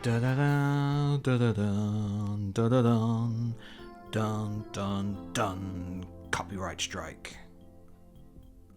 Da da da da da dun da da dun dun dun dun. Copyright strike.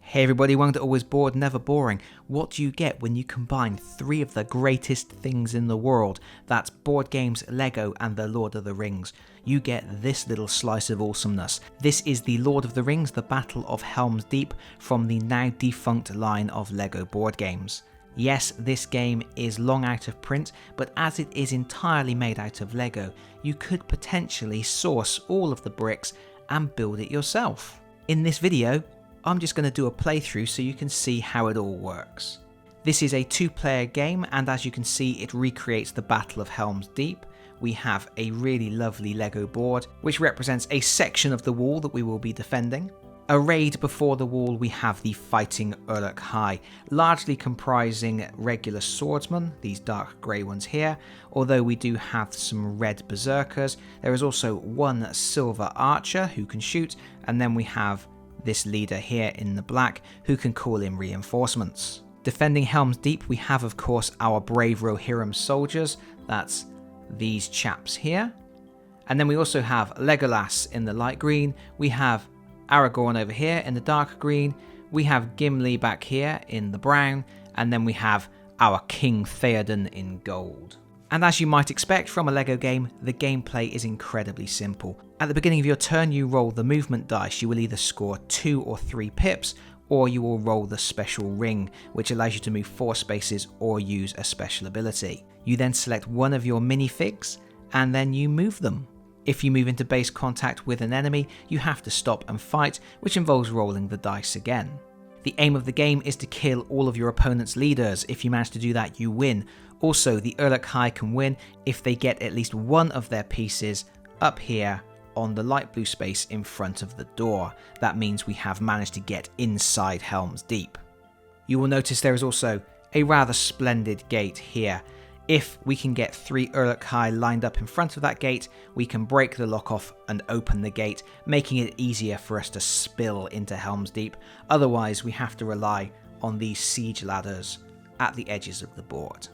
Hey everybody, welcome to Always Bored, Never Boring. What do you get when you combine three of the greatest things in the world? That's board games, Lego, and the Lord of the Rings. You get this little slice of awesomeness. This is the Lord of the Rings, the Battle of Helm's Deep, from the now defunct line of Lego board games. Yes, this game is long out of print, but as it is entirely made out of Lego, you could potentially source all of the bricks and build it yourself. In this video, I'm just going to do a playthrough so you can see how it all works. This is a 2-player game, and as you can see, it recreates the Battle of Helm's Deep. We have a really lovely Lego board, which represents a section of the wall that we will be defending. Arrayed before the wall, we have the fighting Uruk-hai, largely comprising regular swordsmen, these dark grey ones here, although we do have some red berserkers. There is also one silver archer who can shoot, and then we have this leader here in the black who can call in reinforcements. Defending Helm's Deep, we have of course our brave Rohirrim soldiers, that's these chaps here. And then we also have Legolas in the light green, we have Aragorn over here in the dark green, we have Gimli back here in the brown, and then we have our King Theoden in gold. And as you might expect from a Lego game, the gameplay is incredibly simple. At the beginning of your turn, you roll the movement dice. You will either score 2 or 3 pips, or you will roll the special ring, which allows you to move 4 spaces or use a special ability. You then select one of your minifigs, and then you move them. If you move into base contact with an enemy, you have to stop and fight, which involves rolling the dice again. The aim of the game is to kill all of your opponent's leaders. If you manage to do that, you win. Also, the Uruk-hai can win if they get at least one of their pieces up here on the light blue space in front of the door. That means we have managed to get inside Helm's Deep. You will notice there is also a rather splendid gate here. If we can get 3 Uruk-hai lined up in front of that gate, we can break the lock off and open the gate, making it easier for us to spill into Helm's Deep. Otherwise, we have to rely on these siege ladders at the edges of the board.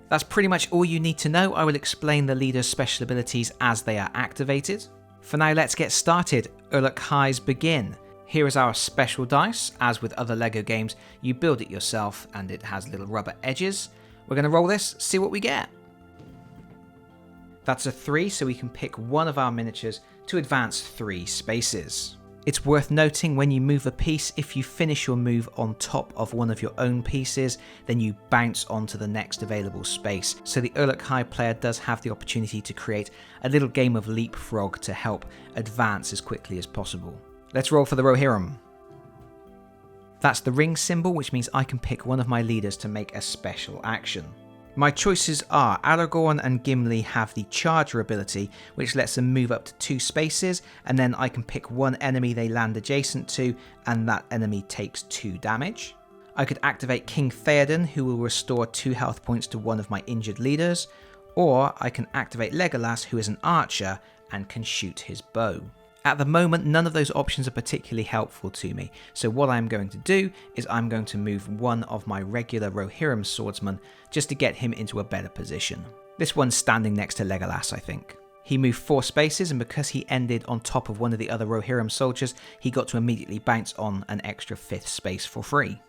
That's pretty much all you need to know. I will explain the leader's special abilities as they are activated. For now, let's get started. Uruk-hais begin. Here is our special dice. As with other Lego games, you build it yourself and it has little rubber edges. We're going to roll this, see what we get. That's a 3, so we can pick one of our miniatures to advance 3 spaces. It's worth noting when you move a piece, if you finish your move on top of one of your own pieces, then you bounce onto the next available space. So the Uruk-hai player does have the opportunity to create a little game of leapfrog to help advance as quickly as possible. Let's roll for the Rohirrim. That's the ring symbol, which means I can pick one of my leaders to make a special action. My choices are Aragorn and Gimli have the charger ability, which lets them move up to 2 spaces, and then I can pick one enemy they land adjacent to, and that enemy takes 2 damage. I could activate King Theoden, who will restore 2 health points to one of my injured leaders, or I can activate Legolas, who is an archer and can shoot his bow. At the moment, none of those options are particularly helpful to me, so what I'm going to do is I'm going to move one of my regular Rohirrim swordsmen just to get him into a better position. This one's standing next to Legolas, I think. He moved 4 spaces, and because he ended on top of one of the other Rohirrim soldiers, he got to immediately bounce on an extra 5th space for free.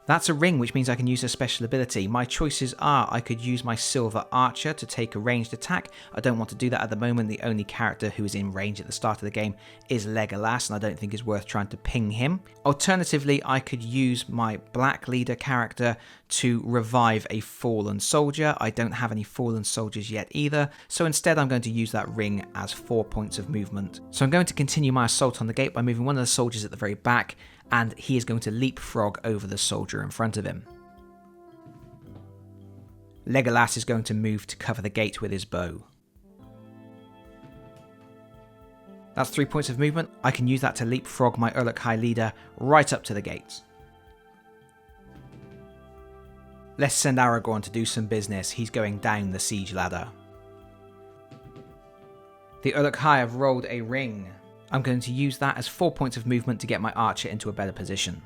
That's a ring, which means I can use a special ability. My choices are I could use my silver archer to take a ranged attack. I don't want to do that at the moment. The only character who is in range at the start of the game is Legolas, and I don't think it's worth trying to ping him. Alternatively, I could use my black leader character to revive a fallen soldier. I don't have any fallen soldiers yet either, so instead I'm going to use that ring as 4 points of movement. So I'm going to continue my assault on the gate by moving one of the soldiers at the very back, and he is going to leapfrog over the soldier in front of him. Legolas is going to move to cover the gate with his bow. That's 3 points of movement. I can use that to leapfrog my Uruk-hai leader right up to the gate. Let's send Aragorn to do some business. He's going down the siege ladder. The Uruk-hai have rolled a ring. I'm going to use that as 4 points of movement to get my archer into a better position.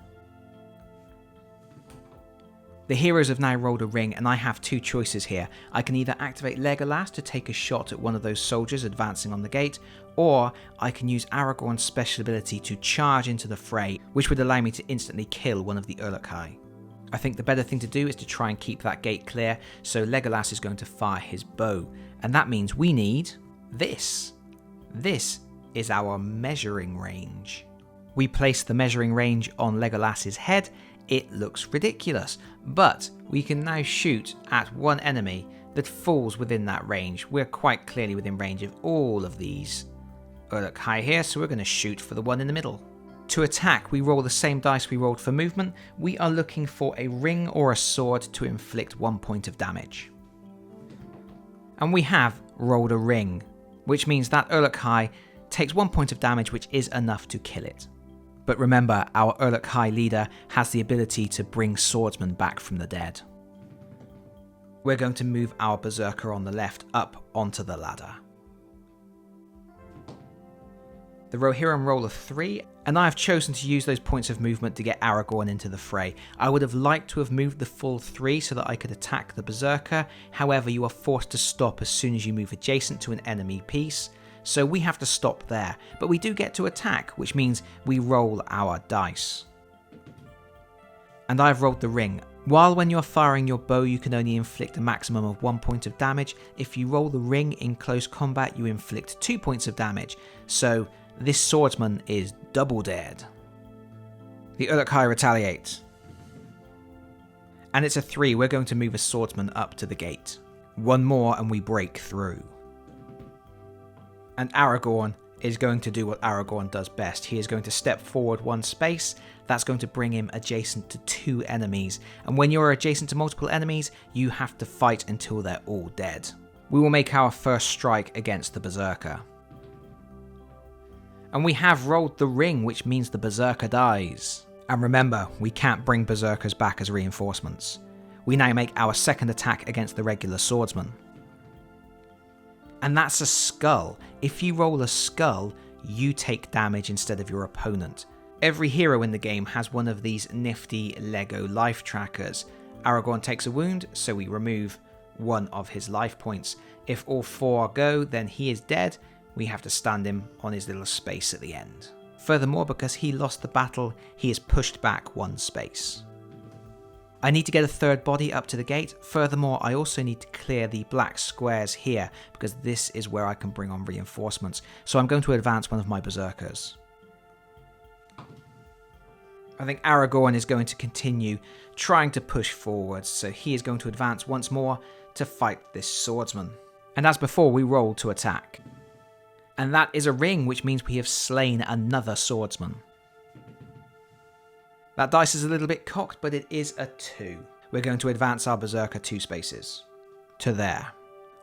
The heroes have now rolled a ring, and I have two choices here. I can either activate Legolas to take a shot at one of those soldiers advancing on the gate, or I can use Aragorn's special ability to charge into the fray, which would allow me to instantly kill one of the Uruk-hai. I think the better thing to do is to try and keep that gate clear, so Legolas is going to fire his bow, and that means we need this. This is our measuring range. We place the measuring range on Legolas's head. It looks ridiculous, but we can now shoot at one enemy that falls within that range. We're quite clearly within range of all of these Uruk-hai here, so we're going to shoot for the one in the middle. To attack, we roll the same dice we rolled for movement. We are looking for a ring or a sword to inflict 1 point of damage. And we have rolled a ring, which means that Uruk-hai takes 1 point of damage, which is enough to kill it. But remember, our Uruk-hai leader has the ability to bring swordsmen back from the dead. We're going to move our berserker on the left up onto the ladder. The Rohirrim roll a 3, and I have chosen to use those points of movement to get Aragorn into the fray. I would have liked to have moved the full 3 so that I could attack the berserker, however you are forced to stop as soon as you move adjacent to an enemy piece, so we have to stop there, but we do get to attack, which means we roll our dice. And I've rolled the ring. While when you're firing your bow you can only inflict a maximum of 1 point of damage, if you roll the ring in close combat you inflict 2 points of damage, so this swordsman is double dead. The Uruk-hai retaliate. And it's a 3, we're going to move a swordsman up to the gate. One more and we break through. And Aragorn is going to do what Aragorn does best. He is going to step forward 1 space. That's going to bring him adjacent to 2 enemies. And when you're adjacent to multiple enemies, you have to fight until they're all dead. We will make our first strike against the berserker. And we have rolled the ring, which means the berserker dies. And remember, we can't bring berserkers back as reinforcements. We now make our second attack against the regular swordsman. And that's a skull. If you roll a skull, you take damage instead of your opponent. Every hero in the game has one of these nifty Lego life trackers. Aragorn takes a wound, so we remove 1 of his life points. If all 4 go, then he is dead. We have to stand him on his little space at the end. Furthermore, because he lost the battle, he is pushed back 1 space. I need to get a third body up to the gate. Furthermore, I also need to clear the black squares here, because this is where I can bring on reinforcements. So I'm going to advance one of my berserkers. I think Aragorn is going to continue trying to push forwards, so he is going to advance once more to fight this swordsman. And as before, we roll to attack. And that is a ring, which means we have slain another swordsman. That dice is a little bit cocked, but it is a 2. We're going to advance our berserker 2 spaces. To there.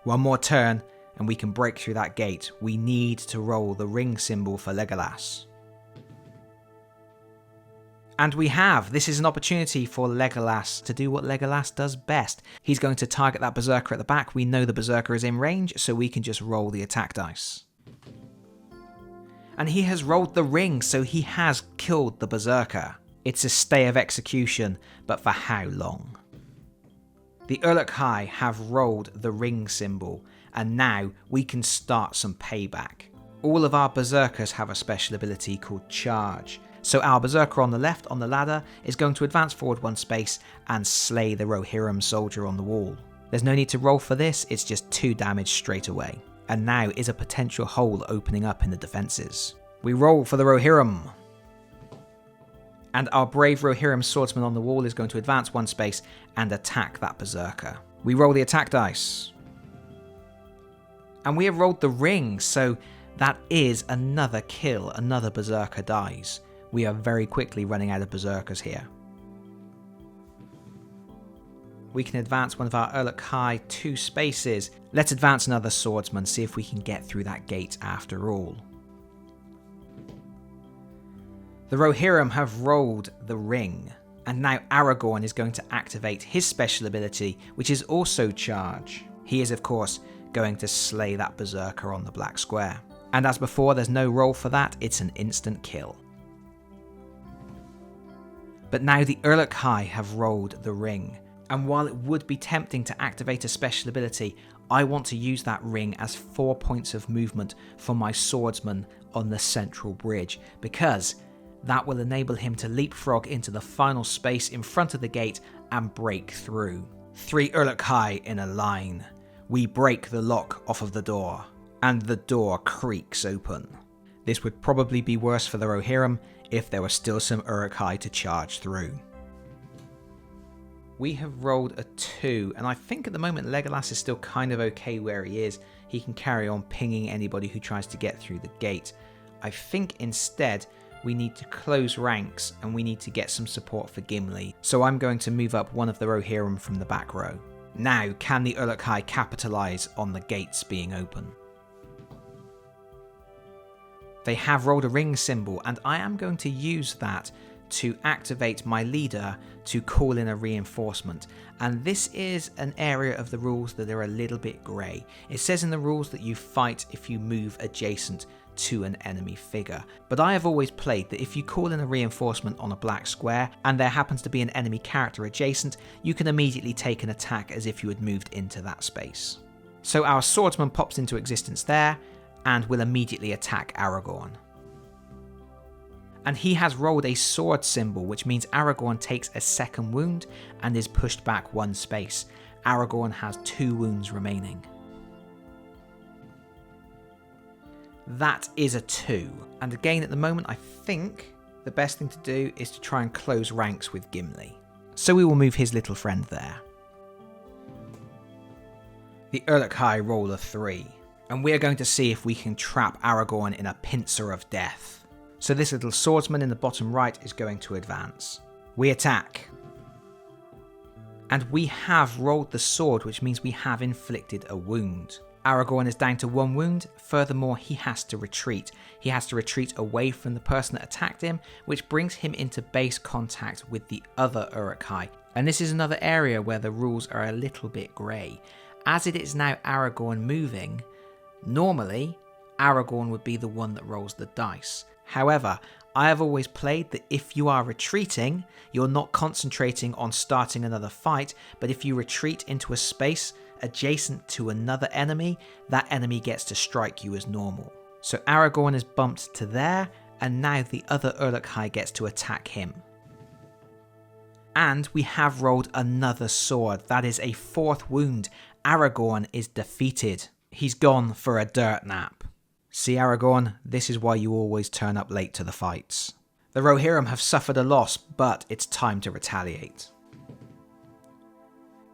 1 more turn, and we can break through that gate. We need to roll the ring symbol for Legolas. And we have. This is an opportunity for Legolas to do what Legolas does best. He's going to target that berserker at the back. We know the berserker is in range, so we can just roll the attack dice. And he has rolled the ring, so he has killed the berserker. It's a stay of execution, but for how long? The Uruk-hai have rolled the ring symbol, and now we can start some payback. All of our berserkers have a special ability called charge. So our berserker on the left on the ladder is going to advance forward 1 space and slay the Rohirrim soldier on the wall. There's no need to roll for this, it's just 2 damage straight away. And now is a potential hole opening up in the defences. We roll for the Rohirrim. And our brave Rohirrim swordsman on the wall is going to advance 1 space and attack that berserker. We roll the attack dice. And we have rolled the ring, so that is another kill, another berserker dies. We are very quickly running out of berserkers here. We can advance one of our Uruk-hai 2 spaces. Let's advance another swordsman, see if we can get through that gate after all. The Rohirrim have rolled the ring, and now Aragorn is going to activate his special ability, which is also charge. He is, of course, going to slay that berserker on the black square. And as before, there's no roll for that, it's an instant kill. But now the Uruk-hai have rolled the ring. And while it would be tempting to activate a special ability, I want to use that ring as 4 points of movement for my swordsman on the central bridge, because that will enable him to leapfrog into the final space in front of the gate and break through. 3 Uruk-hai in a line. We break the lock off of the door, and the door creaks open. This would probably be worse for the Rohirrim if there were still some Uruk-hai to charge through. We have rolled a 2, and I think at the moment Legolas is still kind of okay where he is. He can carry on pinging anybody who tries to get through the gate. I think instead we need to close ranks and we need to get some support for Gimli. So I'm going to move up one of the Rohirrim from the back row. Now, can the Uruk-hai capitalise on the gates being open? They have rolled a ring symbol, and I am going to use that to activate my leader to call in a reinforcement. And this is an area of the rules that are a little bit grey. It says in the rules that you fight if you move adjacent to an enemy figure. But I have always played that if you call in a reinforcement on a black square and there happens to be an enemy character adjacent, you can immediately take an attack as if you had moved into that space. So our swordsman pops into existence there and will immediately attack Aragorn. And he has rolled a sword symbol, which means Aragorn takes a second wound and is pushed back 1 space. Aragorn has 2 wounds remaining. That is a 2. And again, at the moment, I think the best thing to do is to try and close ranks with Gimli. So we will move his little friend there. The Uruk-hai roll a 3. And we are going to see if we can trap Aragorn in a pincer of death. So this little swordsman in the bottom right is going to advance. We attack. And we have rolled the sword, which means we have inflicted a wound. Aragorn is down to 1 wound. Furthermore, he has to retreat. He has to retreat away from the person that attacked him, which brings him into base contact with the other Uruk-hai. And this is another area where the rules are a little bit grey. As it is now Aragorn moving, normally Aragorn would be the one that rolls the dice. However, I have always played that if you are retreating, you're not concentrating on starting another fight, but if you retreat into a space adjacent to another enemy, that enemy gets to strike you as normal. So Aragorn is bumped to there, and now the other Uruk-hai gets to attack him. And we have rolled another sword. That is a 4th wound. Aragorn is defeated. He's gone for a dirt nap. See, Aragorn, this is why you always turn up late to the fights. The Rohirrim have suffered a loss, but it's time to retaliate.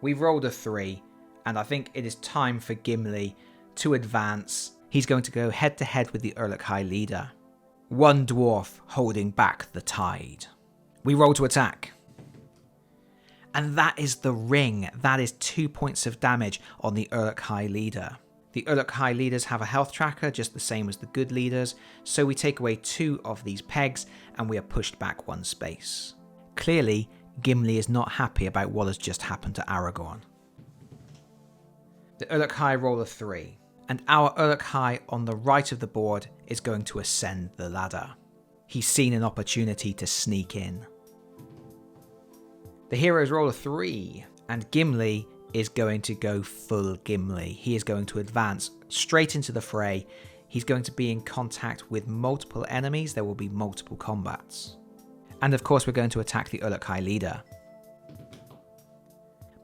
We've rolled a 3, and I think it is time for Gimli to advance. He's going to go head to head with the Uruk-hai leader. 1 dwarf holding back the tide. We roll to attack. And that is the ring. That is 2 points of damage on the Uruk-hai leader. The Uruk-hai leaders have a health tracker, just the same as the good leaders, so we take away 2 of these pegs and we are pushed back 1 space. Clearly, Gimli is not happy about what has just happened to Aragorn. The Uruk-hai roll a 3, and our Uruk-hai on the right of the board is going to ascend the ladder. He's seen an opportunity to sneak in. The heroes roll a 3, and Gimli is going to go full Gimli. He is going to advance straight into the fray. He's going to be in contact with multiple enemies. There will be multiple combats. And of course, we're going to attack the Uruk-hai leader.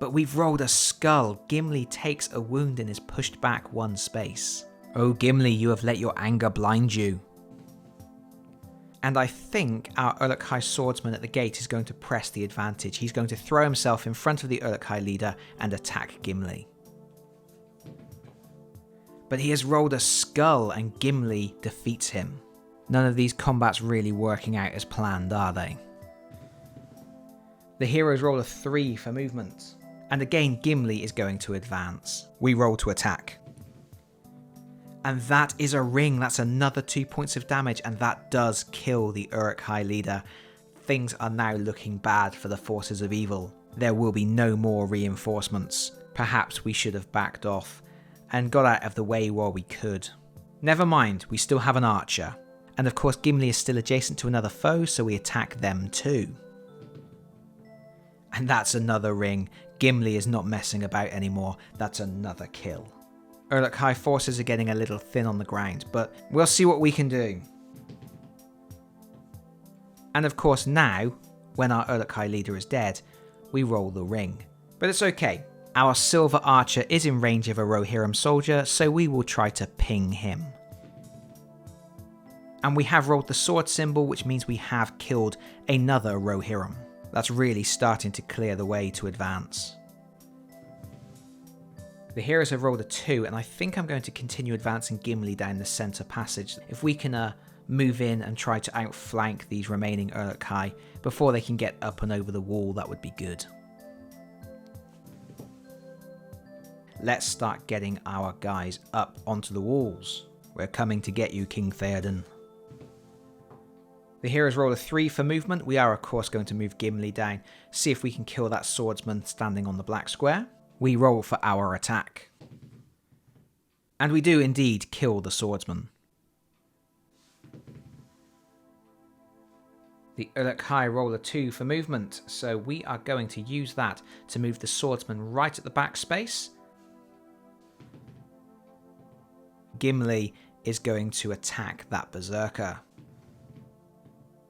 But we've rolled a skull. Gimli takes a wound and is pushed back 1 space. Oh, Gimli, you have let your anger blind you. And I think our Uruk-hai swordsman at the gate is going to press the advantage. He's going to throw himself in front of the Uruk-hai leader and attack Gimli. But he has rolled a skull and Gimli defeats him. None of these combats really working out as planned, are they? The heroes roll a 3 for movement. And again, Gimli is going to advance. We roll to attack. And that is a ring. That's another 2 points of damage, and that does kill the Uruk-hai leader. Things are now looking bad for the forces of evil. There will be no more reinforcements. Perhaps we should have backed off and got out of the way while we could. Never mind, we still have an archer. And of course, Gimli is still adjacent to another foe, so we attack them too. And that's another ring. Gimli is not messing about anymore. That's another kill. Uruk-hai forces are getting a little thin on the ground, but we'll see what we can do. And of course now, when our Uruk-hai leader is dead, we roll the ring. But it's okay. Our silver archer is in range of a Rohirrim soldier, so we will try to ping him. And we have rolled the sword symbol, which means we have killed another Rohirrim. That's really starting to clear the way to advance. The heroes have rolled a 2, and I think I'm going to continue advancing Gimli down the centre passage. If we can move in and try to outflank these remaining Uruk-hai before they can get up and over the wall, that would be good. Let's start getting our guys up onto the walls. We're coming to get you, King Theoden. The heroes roll a 3 for movement. We are of course going to move Gimli down, see if we can kill that swordsman standing on the black square. We roll for our attack. And we do indeed kill the swordsman. The Uruk-hai roll a 2 for movement, so we are going to use that to move the swordsman right at the back space. Gimli is going to attack that berserker.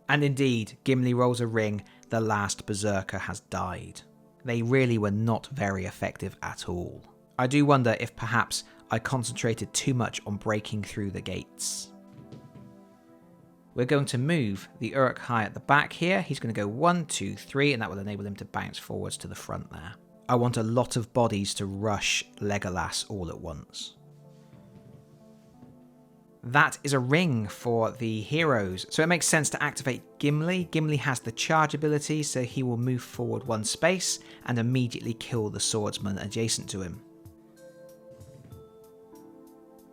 And indeed, Gimli rolls a ring, the last berserker has died. They really were not very effective at all. I do wonder if perhaps I concentrated too much on breaking through the gates. We're going to move the Uruk-hai at the back here. He's going to go 1, 2, 3, and that will enable him to bounce forwards to the front there. I want a lot of bodies to rush Legolas all at once. That is a ring for the heroes, so it makes sense to activate Gimli. Gimli has the charge ability, so he will move forward 1 space and immediately kill the swordsman adjacent to him.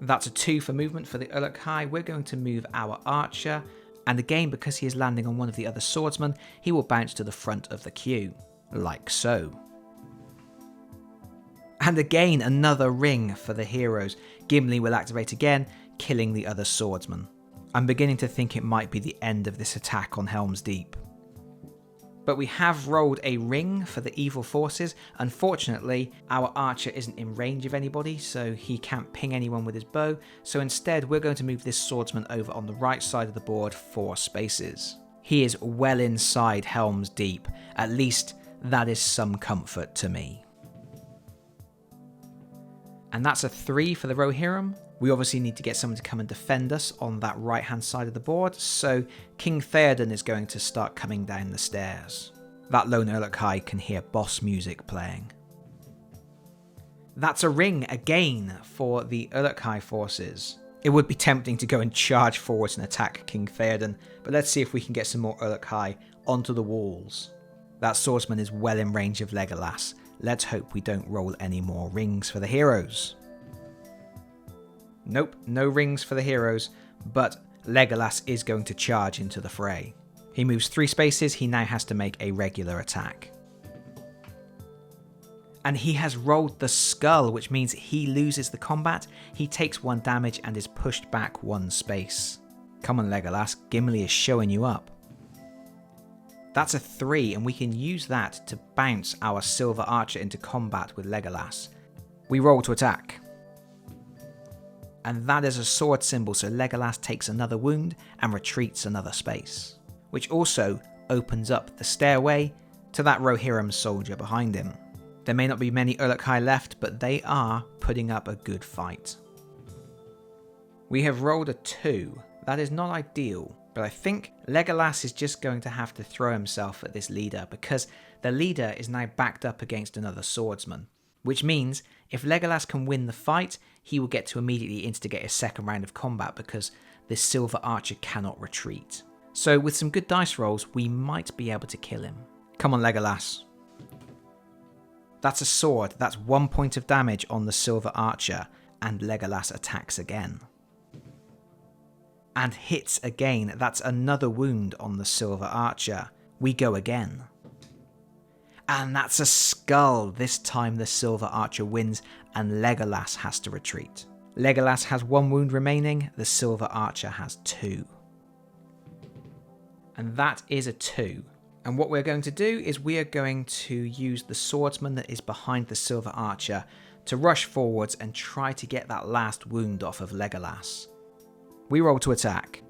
That's a 2 for movement for the Uruk-hai. We're going to move our archer, and again, because he is landing on one of the other swordsmen, he will bounce to the front of the queue, like so. And again, another ring for the heroes. Gimli will activate again, killing the other swordsman. I'm beginning to think it might be the end of this attack on Helm's Deep. But we have rolled a ring for the evil forces. Unfortunately, our archer isn't in range of anybody, so he can't ping anyone with his bow. So instead, we're going to move this swordsman over on the right side of the board 4 spaces. He is well inside Helm's Deep. At least that is some comfort to me. And that's a 3 for the Rohirrim. We obviously need to get someone to come and defend us on that right hand side of the board, so King Theoden is going to start coming down the stairs. That lone Uruk-hai can hear boss music playing. That's a ring again for the Uruk-hai forces. It would be tempting to go and charge forwards and attack King Theoden, but let's see if we can get some more Uruk-hai onto the walls. That swordsman is well in range of Legolas. Let's hope we don't roll any more rings for the heroes. Nope, no rings for the heroes, but Legolas is going to charge into the fray. He moves 3 spaces, he now has to make a regular attack. And he has rolled the skull, which means he loses the combat, he takes 1 damage and is pushed back 1 space. Come on Legolas, Gimli is showing you up. That's a 3, and we can use that to bounce our silver archer into combat with Legolas. We roll to attack. And that is a sword symbol, so Legolas takes another wound and retreats another space, which also opens up the stairway to that Rohirrim soldier behind him. There may not be many Uruk-hai left, but they are putting up a good fight. We have rolled a 2. That is not ideal, but I think Legolas is just going to have to throw himself at this leader because the leader is now backed up against another swordsman. Which means, if Legolas can win the fight, he will get to immediately instigate a second round of combat because this silver archer cannot retreat. So with some good dice rolls, we might be able to kill him. Come on Legolas. That's a sword, that's 1 point of damage on the silver archer, and Legolas attacks again. And hits again, that's another wound on the silver archer. We go again. And that's a skull. This time the silver archer wins and Legolas has to retreat. Legolas has 1 wound remaining, the silver archer has 2. And that is a 2. And what we're going to do is we are going to use the swordsman that is behind the silver archer to rush forwards and try to get that last wound off of Legolas. We roll to attack.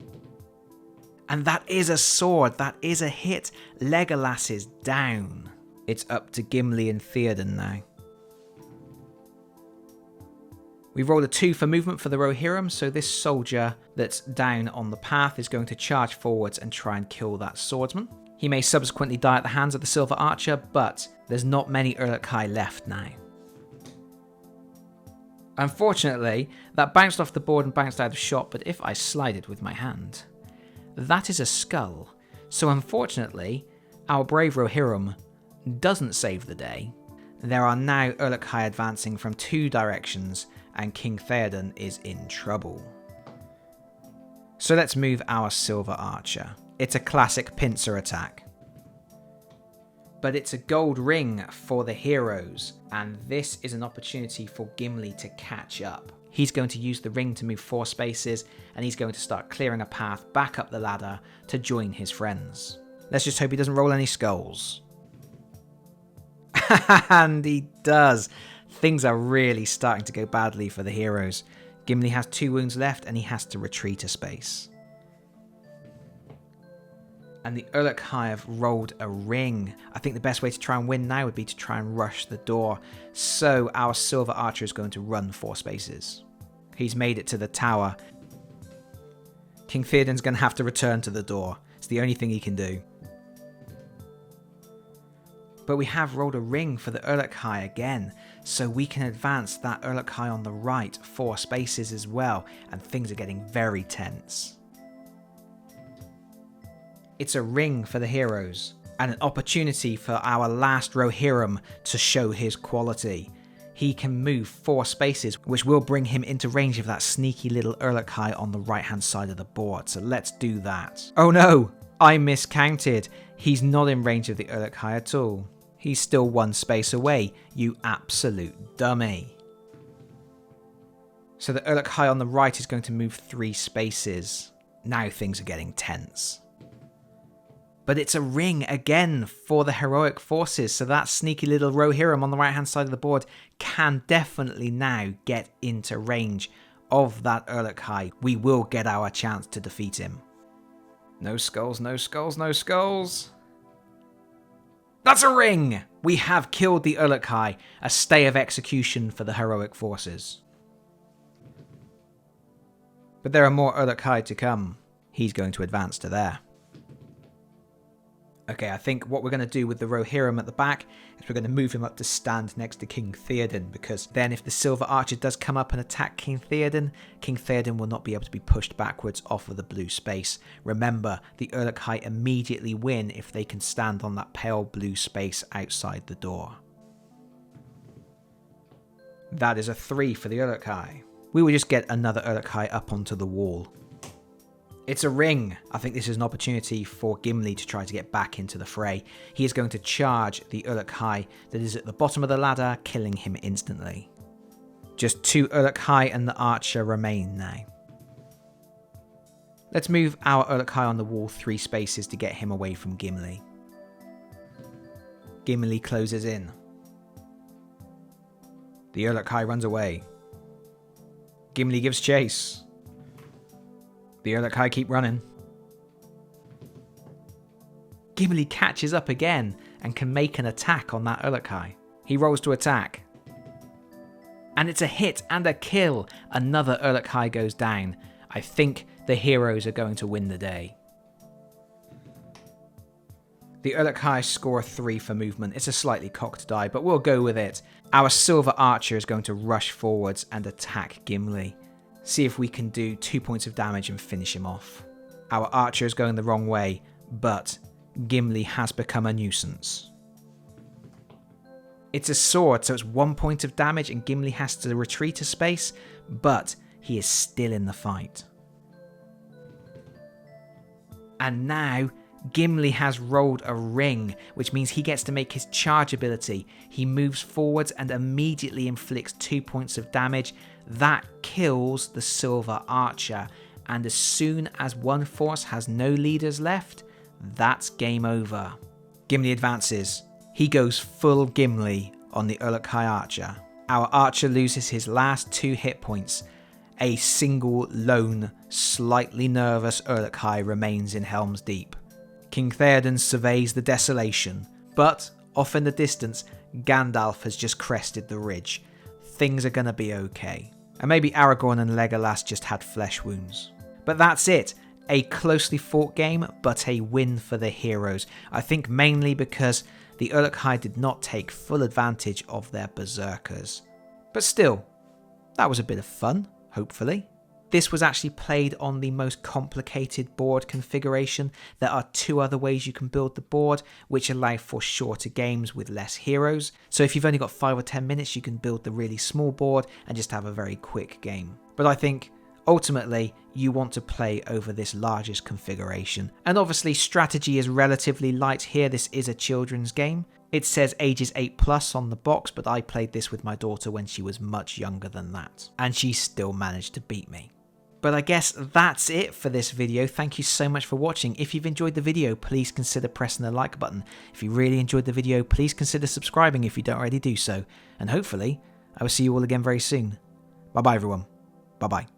And that is a sword, that is a hit. Legolas is down. It's up to Gimli and Theoden now. We rolled a 2 for movement for the Rohirrim, so this soldier that's down on the path is going to charge forwards and try and kill that swordsman. He may subsequently die at the hands of the silver archer, but there's not many Uruk-hai left now. Unfortunately, that bounced off the board and bounced out of shot, but if I slide it with my hand, that is a skull. So unfortunately, our brave Rohirrim doesn't save the day. There are now Uruk-hai advancing from 2 directions, and King Theoden is in trouble. So let's move our silver archer. It's a classic pincer attack. But it's a gold ring for the heroes, and this is an opportunity for Gimli to catch up. He's going to use the ring to move 4 spaces, and he's going to start clearing a path back up the ladder to join his friends. Let's just hope he doesn't roll any skulls. And he does. Things are really starting to go badly for the heroes. Gimli has 2 wounds left and he has to retreat a space. And the Uruk-hai have rolled a ring. I think the best way to try and win now would be to try and rush the door. So our silver archer is going to run 4 spaces. He's made it to the tower. King Theoden's going to have to return to the door. It's the only thing he can do. But we have rolled a ring for the Uruk-hai again, so we can advance that Uruk-hai on the right 4 spaces as well, and things are getting very tense. It's a ring for the heroes, and an opportunity for our last Rohirrim to show his quality. He can move 4 spaces, which will bring him into range of that sneaky little Uruk-hai on the right hand side of the board, so let's do that. Oh no! I miscounted. He's not in range of the Uruk-hai at all. He's still 1 space away, you absolute dummy. So the Uruk-hai on the right is going to move 3 spaces. Now things are getting tense. But it's a ring again for the heroic forces, so that sneaky little Rohirrim on the right hand side of the board can definitely now get into range of that Uruk-hai. We will get our chance to defeat him. No skulls, no skulls, no skulls. That's a ring! We have killed the Uruk-hai, a stay of execution for the heroic forces. But there are more Uruk-hai to come. He's going to advance to there. Okay, I think what we're going to do with the Rohirrim at the back is we're going to move him up to stand next to King Theoden, because then if the Silver Archer does come up and attack King Theoden will not be able to be pushed backwards off of the blue space. Remember, the Uruk-hai immediately win if they can stand on that pale blue space outside the door. That is a 3 for the Uruk-hai. We will just get another Uruk-hai up onto the wall. It's a ring. I think this is an opportunity for Gimli to try to get back into the fray. He is going to charge the Uruk-hai that is at the bottom of the ladder, killing him instantly. Just 2 Uruk-hai and the archer remain now. Let's move our Uruk-hai on the wall 3 spaces to get him away from Gimli. Gimli closes in. The Uruk-hai runs away. Gimli gives chase. The Uruk-hai keep running. Gimli catches up again and can make an attack on that Uruk-hai. He rolls to attack. And it's a hit and a kill. Another Uruk-hai goes down. I think the heroes are going to win the day. The Uruk-hai score 3 for movement. It's a slightly cocked die, but we'll go with it. Our silver archer is going to rush forwards and attack Gimli. See if we can do 2 points of damage and finish him off. Our archer is going the wrong way, but Gimli has become a nuisance. It's a sword, so it's 1 point of damage and Gimli has to retreat a space, but he is still in the fight. And now Gimli has rolled a ring, which means he gets to make his charge ability. He moves forwards and immediately inflicts 2 points of damage. That kills the silver archer, and as soon as one force has no leaders left, that's game over. Gimli advances. He goes full Gimli on the Uruk-hai archer. Our archer loses his last 2 hit points. A single, lone, slightly nervous Uruk-hai remains in Helm's Deep. King Theoden surveys the desolation, but off in the distance, Gandalf has just crested the ridge. Things are gonna be okay. And maybe Aragorn and Legolas just had flesh wounds. But that's it. A closely fought game, but a win for the heroes. I think mainly because the Uruk-hai did not take full advantage of their berserkers. But still, that was a bit of fun, hopefully. This was actually played on the most complicated board configuration. There are 2 other ways you can build the board, which allow for shorter games with less heroes. So if you've only got 5 or 10 minutes, you can build the really small board and just have a very quick game. But I think ultimately, you want to play over this largest configuration. And obviously, strategy is relatively light here. This is a children's game. It says ages 8+ on the box, but I played this with my daughter when she was much younger than that. And she still managed to beat me. But I guess that's it for this video. Thank you so much for watching. If you've enjoyed the video, please consider pressing the like button. If you really enjoyed the video, please consider subscribing if you don't already do so. And hopefully, I will see you all again very soon. Bye bye everyone. Bye bye.